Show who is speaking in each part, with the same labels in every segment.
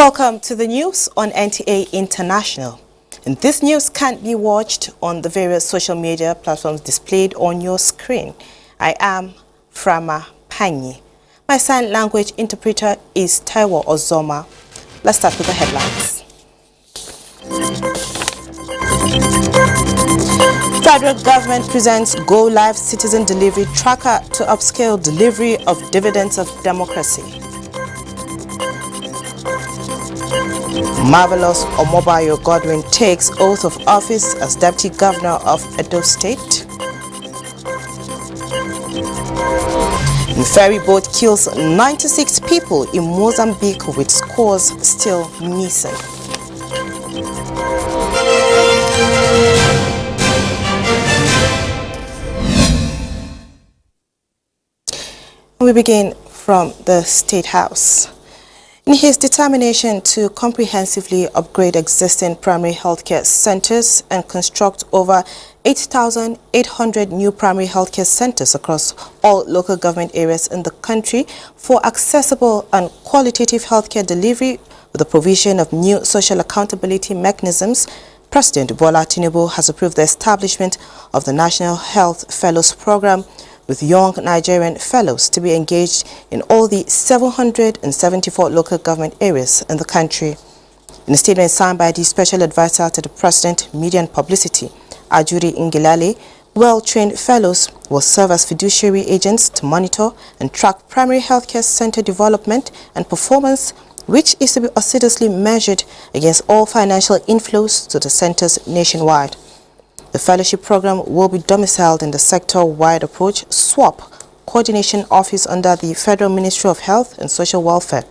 Speaker 1: Welcome to the news on NTA International. And this news can't be watched on the various social media platforms displayed on your screen. I am Frama Panyi. My sign language interpreter is Taiwo Ozoma. Let's start with the headlines. Federal government presents Go Live Citizen Delivery Tracker to upscale delivery of dividends of democracy. Marvelous Omobayo Godwin takes oath of office as Deputy Governor of Edo State. And ferry boat kills 96 people in Mozambique with scores still missing. We begin from the State House. In his determination to comprehensively upgrade existing primary healthcare centers and construct over 8,800 new primary healthcare centers across all local government areas in the country for accessible and qualitative healthcare delivery with the provision of new social accountability mechanisms, President Bola Tinubu has approved the establishment of the National Health Fellows Program with young Nigerian fellows to be engaged in all the 774 local government areas in the country. In a statement signed by the Special Advisor to the President, Media and Publicity, Ajuri Ngilale, well-trained fellows will serve as fiduciary agents to monitor and track primary healthcare center development and performance, which is to be assiduously measured against all financial inflows to the centers nationwide. The fellowship program will be domiciled in the sector-wide approach SWAP Coordination Office under the Federal Ministry of Health and Social Welfare.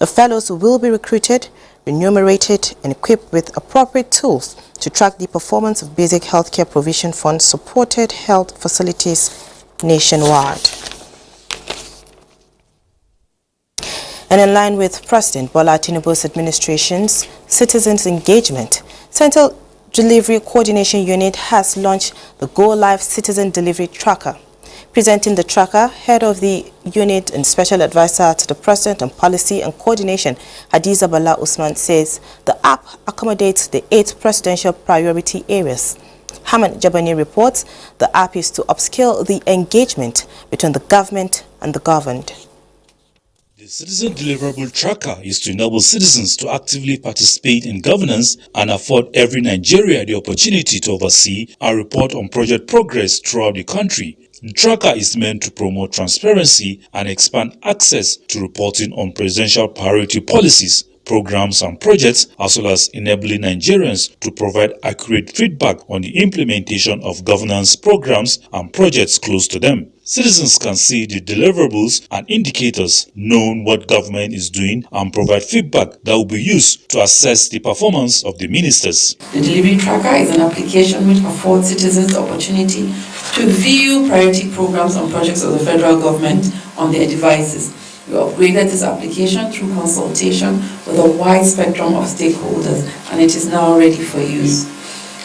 Speaker 1: The fellows will be recruited, remunerated, and equipped with appropriate tools to track the performance of basic healthcare provision fund-supported health facilities nationwide. And in line with President Bola Tinubu's administration's citizens' engagement, Central Delivery Coordination Unit has launched the Go Live Citizen Delivery Tracker. Presenting the tracker, head of the unit and special advisor to the President on Policy and Coordination, Hadiza Bala Usman, says the app accommodates the 8 presidential priority areas. Hamad Jabani reports the app is to upscale the engagement between the government and the governed.
Speaker 2: The Citizen Deliverable Tracker is to enable citizens to actively participate in governance and afford every Nigerian the opportunity to oversee and report on project progress throughout the country. The tracker is meant to promote transparency and expand access to reporting on presidential priority policies, programs and projects, as well as enabling Nigerians to provide accurate feedback on the implementation of governance programs and projects close to them. Citizens can see the deliverables and indicators, knowing what government is doing, and provide feedback that will be used to assess the performance of the ministers.
Speaker 3: The Delivery Tracker is an application which affords citizens the opportunity to view priority programs and projects of the federal government on their devices. We upgraded this application through consultation with a wide spectrum of stakeholders, and it is now ready for use.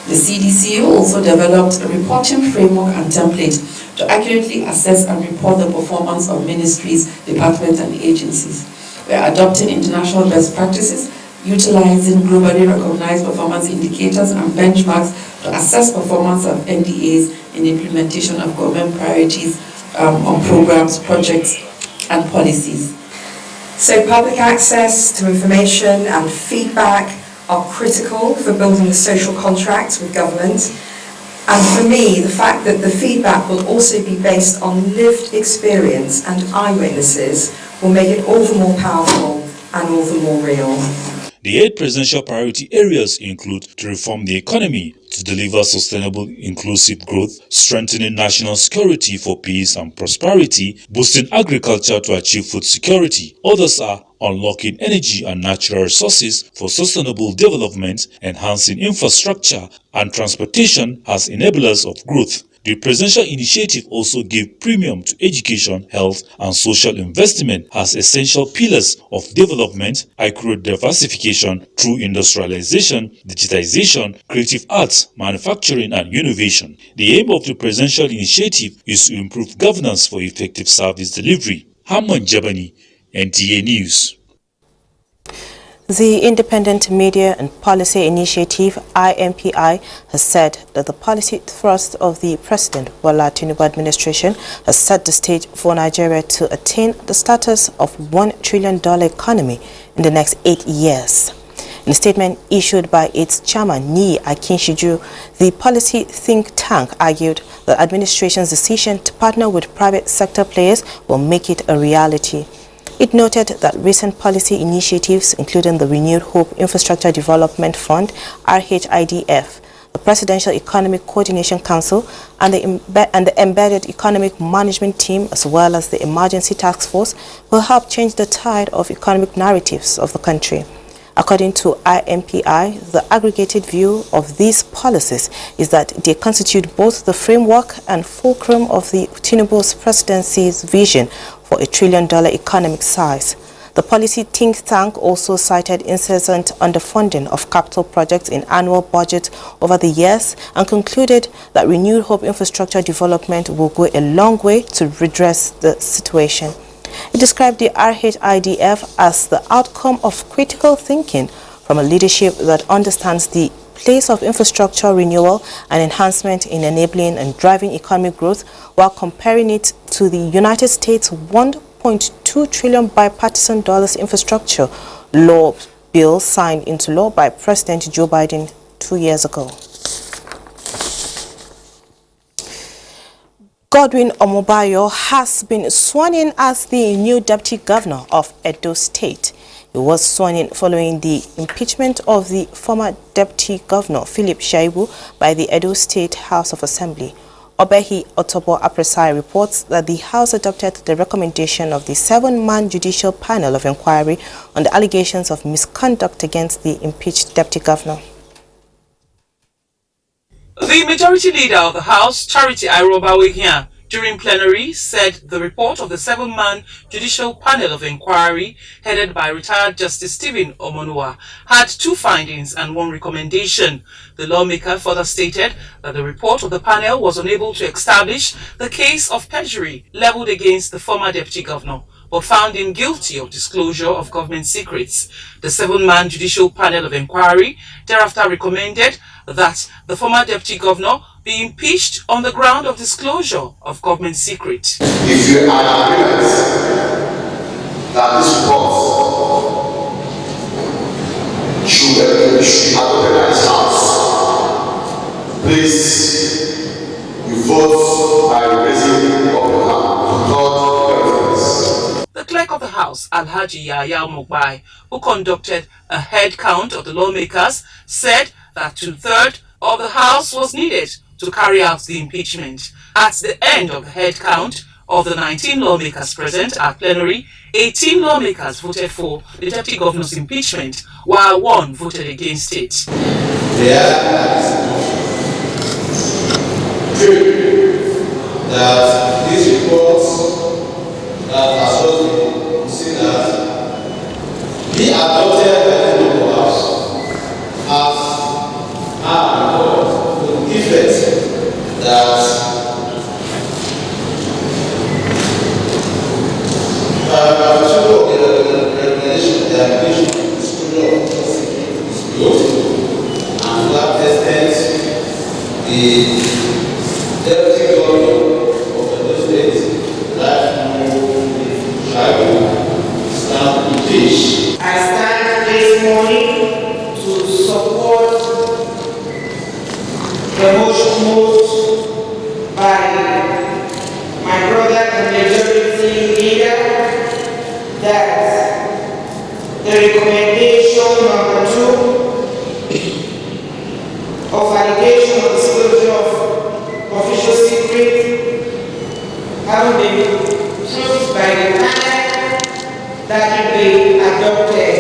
Speaker 3: The CDC also developed a reporting framework and template to accurately assess and report the performance of ministries, departments, and agencies. We are adopting international best practices, utilizing globally recognized performance indicators and benchmarks to assess performance of NTAs in implementation of government priorities on programs, projects, and policies.
Speaker 4: So public access to information and feedback are critical for building the social contract with government. And for me, the fact that the feedback will also be based on lived experience and eyewitnesses will make it all the more powerful and all the more real.
Speaker 2: The 8 presidential priority areas include to reform the economy, to deliver sustainable inclusive growth, strengthening national security for peace and prosperity, boosting agriculture to achieve food security. Others are unlocking energy and natural resources for sustainable development, enhancing infrastructure and transportation as enablers of growth. The presidential initiative also gave premium to education, health, and social investment as essential pillars of development, accurate diversification through industrialization, digitization, creative arts, manufacturing, and innovation. The aim of the presidential initiative is to improve governance for effective service delivery. Hamad Jabani, NTA News.
Speaker 1: The Independent Media and Policy Initiative, IMPI, has said that the policy thrust of the President Bola Tinubu administration has set the stage for Nigeria to attain the status of $1 trillion economy in the next 8 years. In a statement issued by its chairman, Niyi Akinshiju, the policy think tank argued that administration's decision to partner with private sector players will make it a reality. It noted that recent policy initiatives, including the Renewed Hope Infrastructure Development Fund, RHIDF, the Presidential Economic Coordination Council, and the Embedded Economic Management Team, as well as the Emergency Task Force, will help change the tide of economic narratives of the country. According to IMPI, the aggregated view of these policies is that they constitute both the framework and fulcrum of the Tinubu's presidency's vision for $1 trillion economic size. The policy think tank also cited incessant underfunding of capital projects in annual budget over the years and concluded that Renewed Hope Infrastructure Development will go a long way to redress the situation. It described the RHIDF as the outcome of critical thinking from a leadership that understands the place of infrastructure renewal and enhancement in enabling and driving economic growth, while comparing it to the United States' $1.2 trillion bipartisan infrastructure law bill signed into law by President Joe Biden 2 years ago. Godwin Omobayo has been sworn in as the new Deputy Governor of Edo State. He was sworn in following the impeachment of the former Deputy Governor Philip Shaibu by the Edo State House of Assembly. Obehi Otobo Apresai reports that the House adopted the recommendation of the 7-man judicial panel of inquiry on the allegations of misconduct against the impeached Deputy Governor.
Speaker 5: The majority leader of the House, Charity Airoba, during plenary said the report of the 7-man judicial panel of inquiry headed by retired Justice Stephen Omonua had 2 findings and 1 recommendation. The lawmaker further stated that the report of the panel was unable to establish the case of perjury leveled against the former deputy governor, but found him guilty of disclosure of government secrets. The 7-man judicial panel of inquiry thereafter recommended that the former deputy governor be impeached on the ground of disclosure of government secret.
Speaker 6: If you are in agreement that this report should be adopted by this House, please you vote by raising of your hand.
Speaker 5: The clerk of the House, Alhaji Yahya Mogbai, who conducted a head count of the lawmakers, said that 2/3 of the House was needed to carry out the impeachment. At the end of the head count of the 19 lawmakers present at plenary, 18 lawmakers voted for the deputy governor's impeachment, while 1 voted against it.
Speaker 7: True that these reports that are supposed to be considered be adopted by the local house as the effect that the recommendation that disclosure of security is good, and to that extent the Deputy Governor of the state, stand impeached.
Speaker 8: I stand this morning to support the motion moved by my brother and majority leader that the recommendation number 2 of allegation of disclosure of official secret having been proved by the panel that will be adopted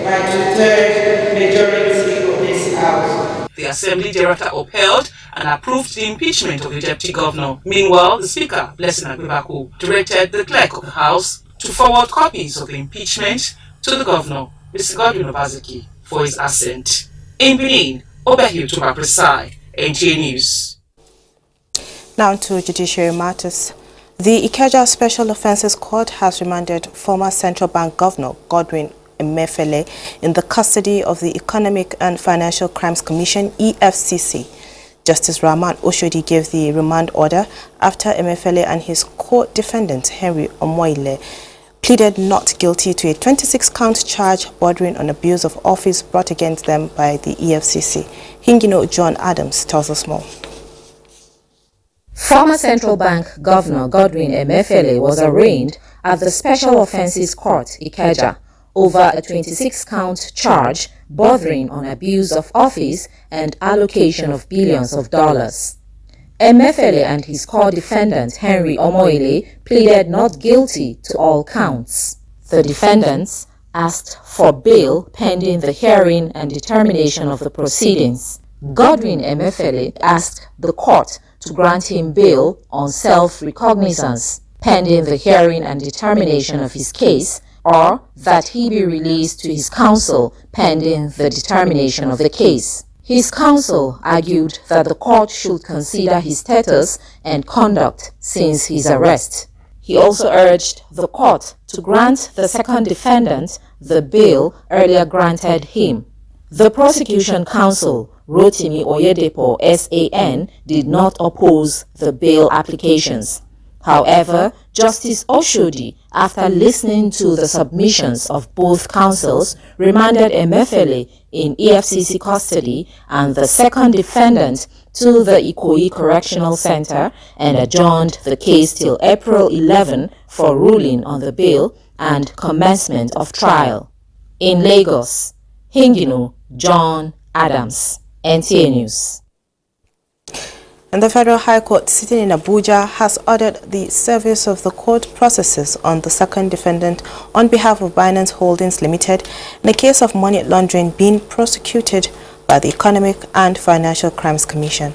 Speaker 8: by 2/3 majority of this House.
Speaker 5: The Assembly thereafter upheld and approved the impeachment of the Deputy Governor. Meanwhile, the Speaker, Blessing Agbebaku, directed the Clerk of the House to forward copies of the impeachment to the Governor, Mr. Godwin Obazeki, for his assent. In Benin, Obehi Otobo Apresai, NTA News.
Speaker 1: Now to judiciary matters. The Ikeja Special Offences Court has remanded former Central Bank Governor Godwin Emefiele in the custody of the Economic and Financial Crimes Commission, EFCC. Justice Rahman Oshodi gave the remand order after Emefiele and his co-defendant Henry Omoile pleaded not guilty to a 26-count charge bordering on abuse of office brought against them by the EFCC. Hingino John Adams tells us more.
Speaker 9: Former Central Bank Governor Godwin Emefiele was arraigned at the Special Offences Court, Ikeja, over a 26-count charge bordering on abuse of office and allocation of billions of dollars. Emefiele and his co-defendant Henry Omoile pleaded not guilty to all counts. The defendants asked for bail pending the hearing and determination of the proceedings. Godwin Emefiele asked the court to grant him bail on self-recognizance pending the hearing and determination of his case, or that he be released to his counsel pending the determination of the case. His counsel argued that the court should consider his status and conduct since his arrest. He also urged the court to grant the second defendant the bail earlier granted him. The prosecution counsel, Rotimi Oyedepo SAN, did not oppose the bail applications. However, Justice Oshodi, after listening to the submissions of both counsels, remanded Emefiele in EFCC custody and the second defendant to the Ikoyi Correctional Center and adjourned the case till April 11 for ruling on the bail and commencement of trial. In Lagos, Hingino John Adams, NTA News.
Speaker 1: And the Federal High Court sitting in Abuja has ordered the service of the court processes on the second defendant on behalf of Binance Holdings Limited in a case of money laundering being prosecuted by the Economic and Financial Crimes Commission.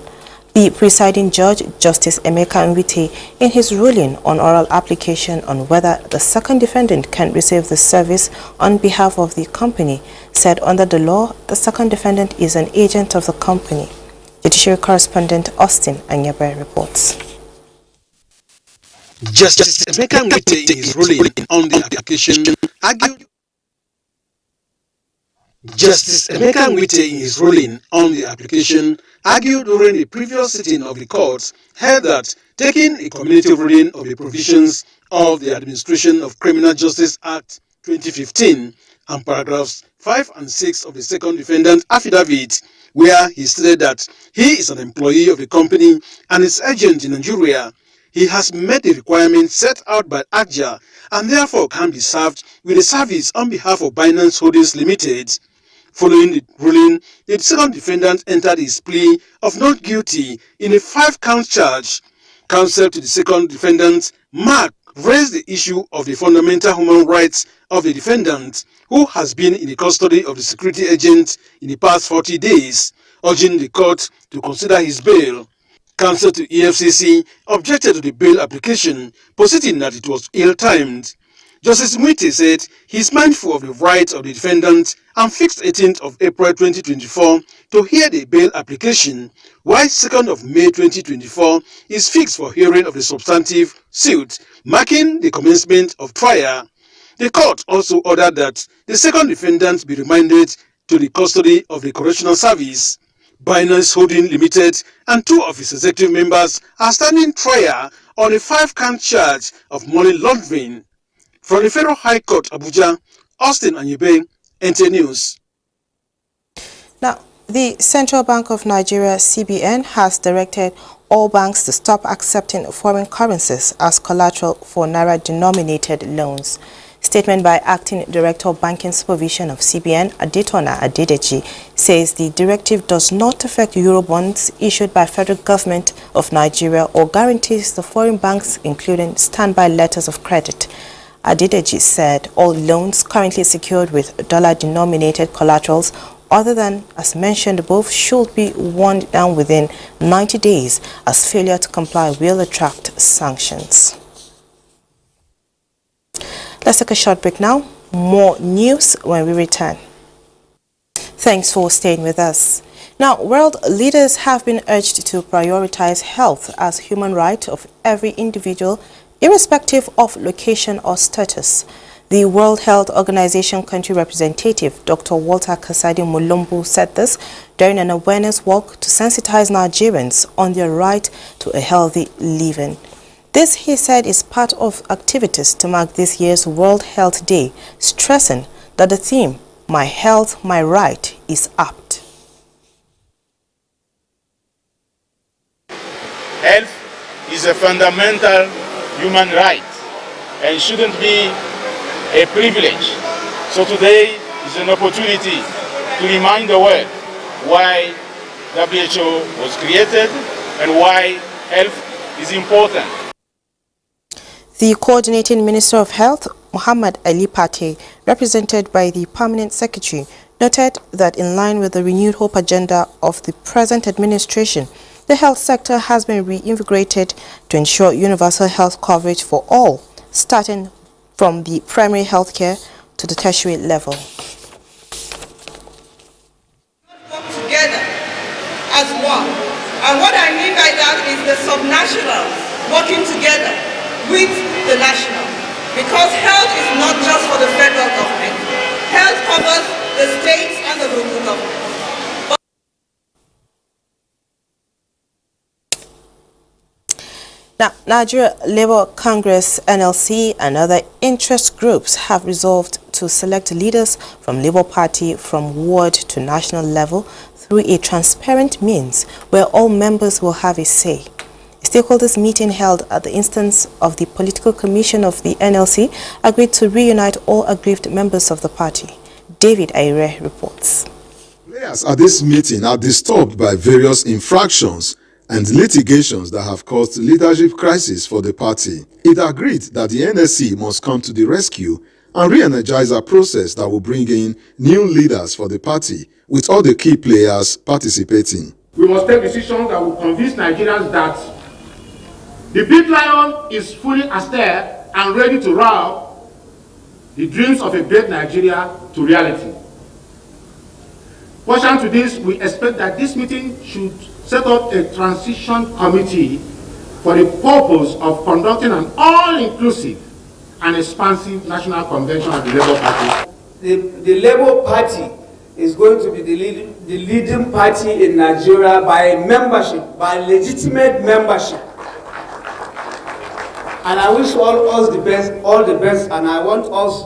Speaker 1: The presiding judge, Justice Emeka Nwite, in his ruling on oral application on whether the second defendant can receive the service on behalf of the company, said under the law, the second defendant is an agent of the company. Judiciary correspondent Austin Anyabe reports.
Speaker 10: Justice Emeka Nwite in his ruling on the application argued. Justice Emeka Nwite in his ruling on the application argued during the previous sitting of the court held that taking a cumulative reading of the provisions of the Administration of Criminal Justice Act 2015 and paragraphs 5 and 6 of the second defendant affidavit, where he stated that he is an employee of the company and is agent in Nigeria, he has met the requirements set out by ACJA and therefore can be served with a service on behalf of Binance Holdings Limited. Following the ruling, the second defendant entered his plea of not guilty in a 5-count charge. Counsel to the second defendant, Mark, raised the issue of the fundamental human rights of the defendant, who has been in the custody of the security agent in the past 40 days, urging the court to consider his bail. Counsel to EFCC objected to the bail application, positing that it was ill-timed. Justice Nwite said he is mindful of the rights of the defendant and fixed 18th of April 2024 to hear the bail application, while 2nd of May 2024 is fixed for hearing of the substantive suit, marking the commencement of trial. The court also ordered that the second defendant be remanded to the custody of the Correctional Service. Binance Holdings Limited and 2 of its executive members are standing trial on a 5-count charge of money laundering. From the Federal High Court, Abuja, Austin Anyabe, NTA News.
Speaker 1: Now, the Central Bank of Nigeria, CBN, has directed all banks to stop accepting foreign currencies as collateral for Naira-denominated loans. Statement by Acting Director of Banking Supervision of CBN, Adetona Adedeji, says the directive does not affect Eurobonds issued by Federal Government of Nigeria or guarantees the foreign banks, including standby letters of credit. Adedeji said all loans currently secured with dollar-denominated collaterals other than, as mentioned above, should be wound down within 90 days, as failure to comply will attract sanctions. Let's take a short break now. More news when we return. Thanks for staying with us. Now, world leaders have been urged to prioritize health as human right of every individual, irrespective of location or status. The World Health Organization country representative, Dr. Walter Kasadi Mulumbu, said this during an awareness walk to sensitize Nigerians on their right to a healthy living. This, he said, is part of activities to mark this year's World Health Day, stressing that the theme, "My Health, My Right," is apt.
Speaker 11: Health is a fundamental human right and shouldn't be a privilege. So today is an opportunity to remind the world why WHO was created and why health is important.
Speaker 1: The Coordinating Minister of Health, Muhammad Ali Pate, represented by the Permanent Secretary, noted that in line with the renewed hope agenda of the present administration, the health sector has been reinvigorated to ensure universal health coverage for all, starting from the primary health care to the tertiary level.
Speaker 12: Work together as one. And what I mean by that is the subnationals working together with the national. Because health is not just for the federal government. Health covers the states and the local government.
Speaker 1: Now, Nigeria Labour Congress, NLC, and other interest groups have resolved to select leaders from Labour Party from ward to national level through a transparent means where all members will have a say. A stakeholders meeting held at the instance of the Political Commission of the NLC agreed to reunite all aggrieved members of the party. David Aire reports.
Speaker 13: Players at this meeting are disturbed by various infractions and litigations that have caused leadership crisis for the party. It agreed that the NSC must come to the rescue and re-energize a process that will bring in new leaders for the party, with all the key players participating.
Speaker 14: We must take decisions that will convince Nigerians that the big lion is fully astir and ready to rout the dreams of a great Nigeria to reality. Pursuant to this, we expect that this meeting should set up a transition committee for the purpose of conducting an all-inclusive and expansive national convention of the Labour Party.
Speaker 15: The Labour Party is going to be the leading party in Nigeria by membership, by legitimate membership. And I wish all the best, and I want us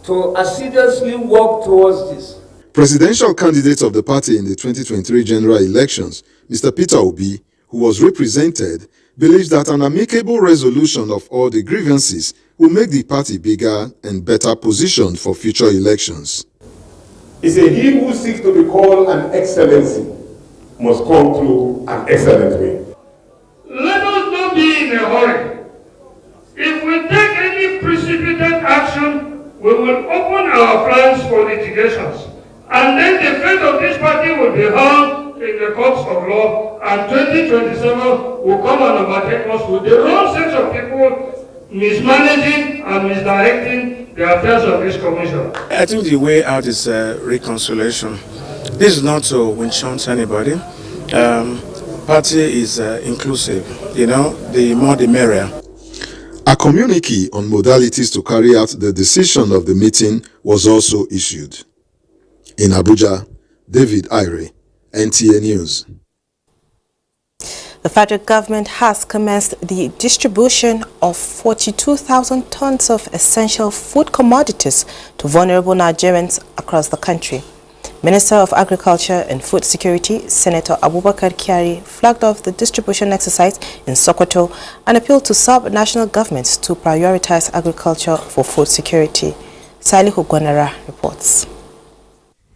Speaker 15: to assiduously work towards this.
Speaker 13: Presidential candidate of the party in the 2023 general elections, Mr. Peter Obi, who was represented, believes that an amicable resolution of all the grievances will make the party bigger and better positioned for future elections.
Speaker 16: It's a he who seeks to be called an excellency must come through an excellent way.
Speaker 17: Let us not be in a hurry. If we take any precipitate action, we will open our flanks for litigations. And then the fate of this party will be hung in the courts of law, and 2027 will come and overtake us with the wrong set of people mismanaging and misdirecting the affairs of this commission.
Speaker 18: I think the way out is reconciliation. This is not to winch anybody. Party is inclusive, the more the merrier.
Speaker 13: A communique on modalities to carry out the decision of the meeting was also issued. In Abuja, David Aire, NTA News.
Speaker 1: The federal government has commenced the distribution of 42,000 tons of essential food commodities to vulnerable Nigerians across the country. Minister of Agriculture and Food Security, Senator Abubakar Kyari, flagged off the distribution exercise in Sokoto and appealed to sub-national governments to prioritize agriculture for food security. Salihu Gwanara reports.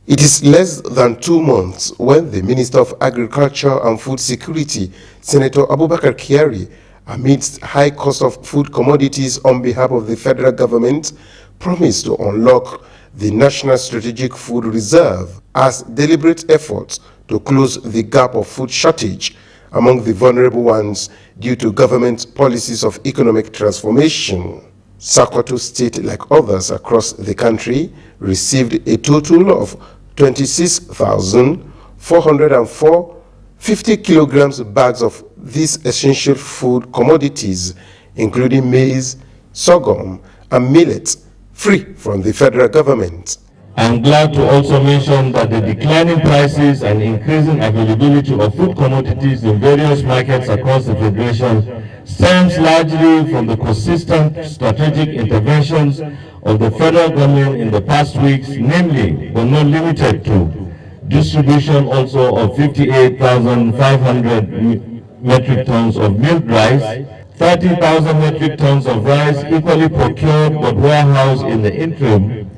Speaker 19: It is less than 2 months when the Minister of Agriculture and Food Security, Senator Abubakar Kyari, amidst high cost of food commodities on behalf of the federal government, promised to unlock the National Strategic Food Reserve as deliberate efforts to close the gap of food shortage among the vulnerable ones due to government policies of economic transformation. Sokoto State, like others across the country, received a total of 26,404 50 kilograms bags of these essential food commodities, including maize, sorghum, and millet, free from the federal government.
Speaker 20: I'm glad to also mention that the declining prices and increasing availability of food commodities in various markets across the Federation stems largely from the consistent strategic interventions of the federal government in the past weeks, namely, but not limited to, distribution also of 58,500 metric tons of milled rice, 30,000 metric tons of rice equally procured but warehoused in the interim.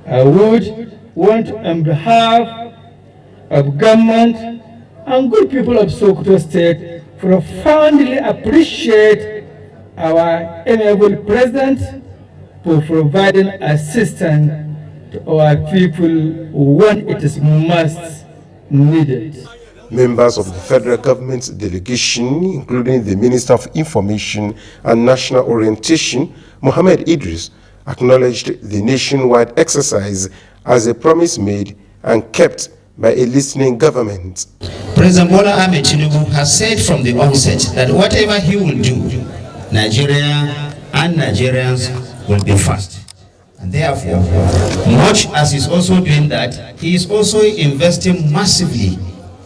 Speaker 21: I would want on behalf of government and good people of Sokoto State profoundly appreciate our amiable president for providing assistance to our people when it is most needed.
Speaker 19: Members of the federal government delegation, including the Minister of Information and National Orientation, Mohammed Idris, acknowledged the nationwide exercise as a promise made and kept by a listening government.
Speaker 22: President Bola Ahmed Tinubu has said from the onset that whatever he will do, Nigeria and Nigerians will be first. And therefore, much as he's also doing that, he is also investing massively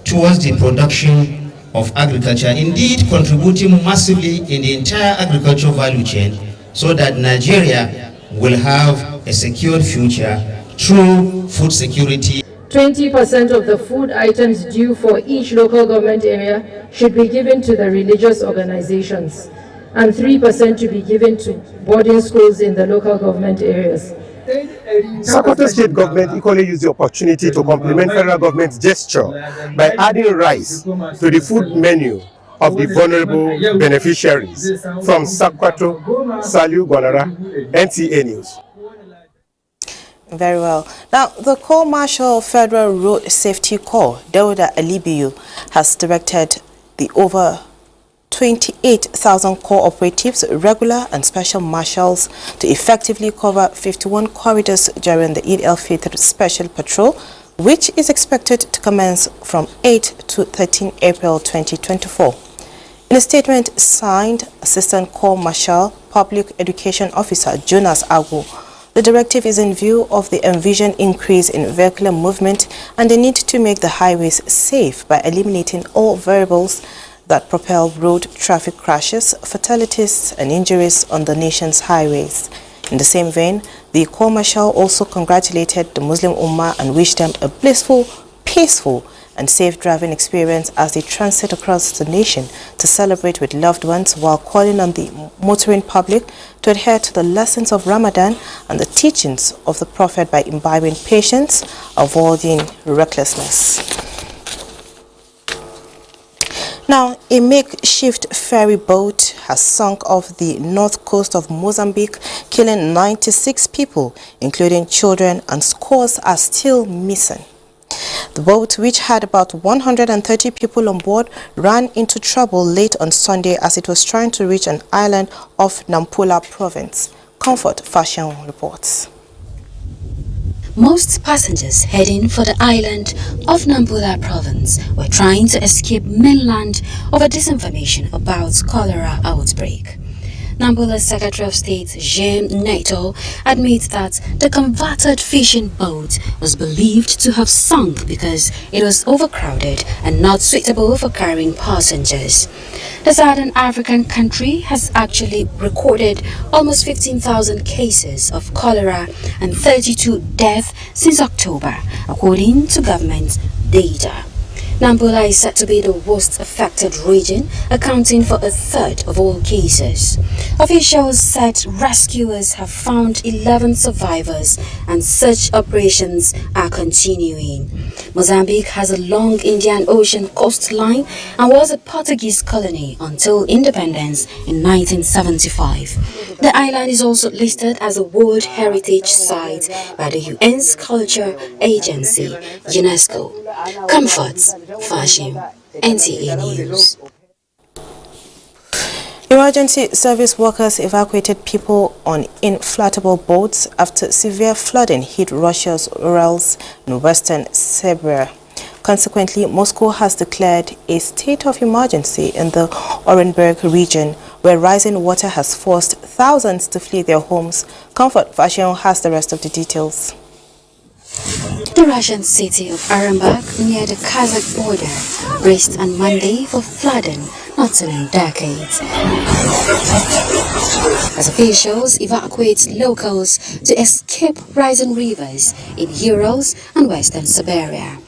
Speaker 22: towards the production of agriculture, indeed contributing massively in the entire agricultural value chain so that Nigeria will have a secured future through food security.
Speaker 23: 20% of the food items due for each local government area should be given to the religious organizations, and 3% to be given to boarding schools in the local government areas.
Speaker 19: Sokoto State government equally used the opportunity to compliment federal government's gesture by adding rice to the food menu of the vulnerable beneficiaries. From Sokoto, Saliu Gwanara, NTA News.
Speaker 1: Very well. Now, the Corps Marshal Federal Road Safety Corps, Dauda Alibiyu, has directed the over 28,000 corps operatives, regular and special marshals to effectively cover 51 corridors during the Eid al-Fitr Special Patrol, which is expected to commence from 8 to 13 April 2024. In a statement signed, Assistant Corps Marshal Public Education Officer Jonas Agu, the directive is in view of the envisioned increase in vehicular movement and the need to make the highways safe by eliminating all variables that propel road traffic crashes, fatalities and injuries on the nation's highways. In the same vein, the Corps Marshal also congratulated the Muslim Ummah and wished them a blissful, peaceful and safe driving experience as they transit across the nation to celebrate with loved ones, while calling on the motoring public to adhere to the lessons of Ramadan and the teachings of the Prophet by imbibing patience, avoiding recklessness. Now, a makeshift ferry boat has sunk off the north coast of Mozambique, killing 96 people, including children, and scores are still missing. The boat, which had about 130 people on board, ran into trouble late on Sunday as it was trying to reach an island off Nampula province. Comfort Fashion reports.
Speaker 24: Most passengers heading for the island of Nampula province were trying to escape mainland over disinformation about cholera outbreak. Nampula's Secretary of State, Jean Neto, admits that the converted fishing boat was believed to have sunk because it was overcrowded and not suitable for carrying passengers. The Southern African country has actually recorded almost 15,000 cases of cholera and 32 deaths since October, according to government data. Nampula is said to be the worst affected region, accounting for a third of all cases. Officials said rescuers have found 11 survivors and search operations are continuing. Mozambique has a long Indian Ocean coastline and was a Portuguese colony until independence in 1975. The island is also listed as a World Heritage Site by the UN's Culture Agency, UNESCO. Comforts Fashion, NTA News.
Speaker 1: Emergency service workers evacuated people on inflatable boats after severe flooding hit Russia's Urals in western Siberia. Consequently, Moscow has declared a state of emergency in the Orenburg region, where rising water has forced thousands to flee their homes. Comfort Fashion has the rest of the details.
Speaker 24: The Russian city of Orenburg, near the Kazakh border, braced on Monday for flooding not seen in decades, as officials evacuate locals to escape rising rivers in Urals and western Siberia.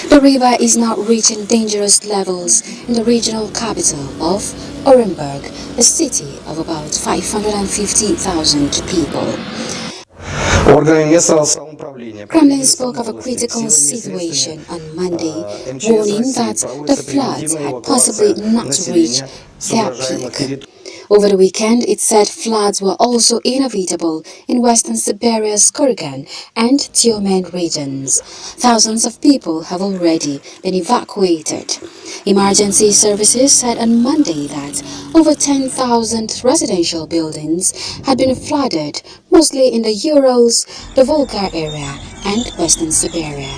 Speaker 24: The river is now reaching dangerous levels in the regional capital of Orenburg, a city of about 550,000 people. Kremlin spoke of a critical situation on Monday, warning that the floods had possibly not reached their peak. Over the weekend, it said floods were also inevitable in western Siberia's Kurgan and Tyumen regions. Thousands of people have already been evacuated. Emergency services said on Monday that over 10,000 residential buildings had been flooded, mostly in the Urals, the Volga area, and western Siberia.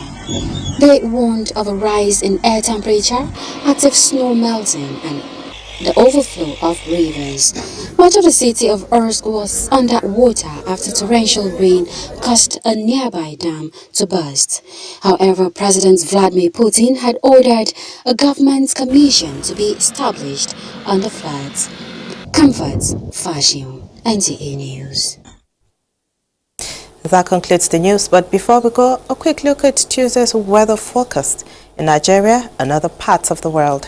Speaker 24: They warned of a rise in air temperature, active snow melting, and the overflow of rivers. Much of the city of Ursk was under water after torrential rain caused a nearby dam to burst. However, President Vladimir Putin had ordered a government commission to be established on the floods. Comfort Fashion, NTA News.
Speaker 1: That concludes the news, but before we go, a quick look at Tuesday's weather forecast in Nigeria and other parts of the world.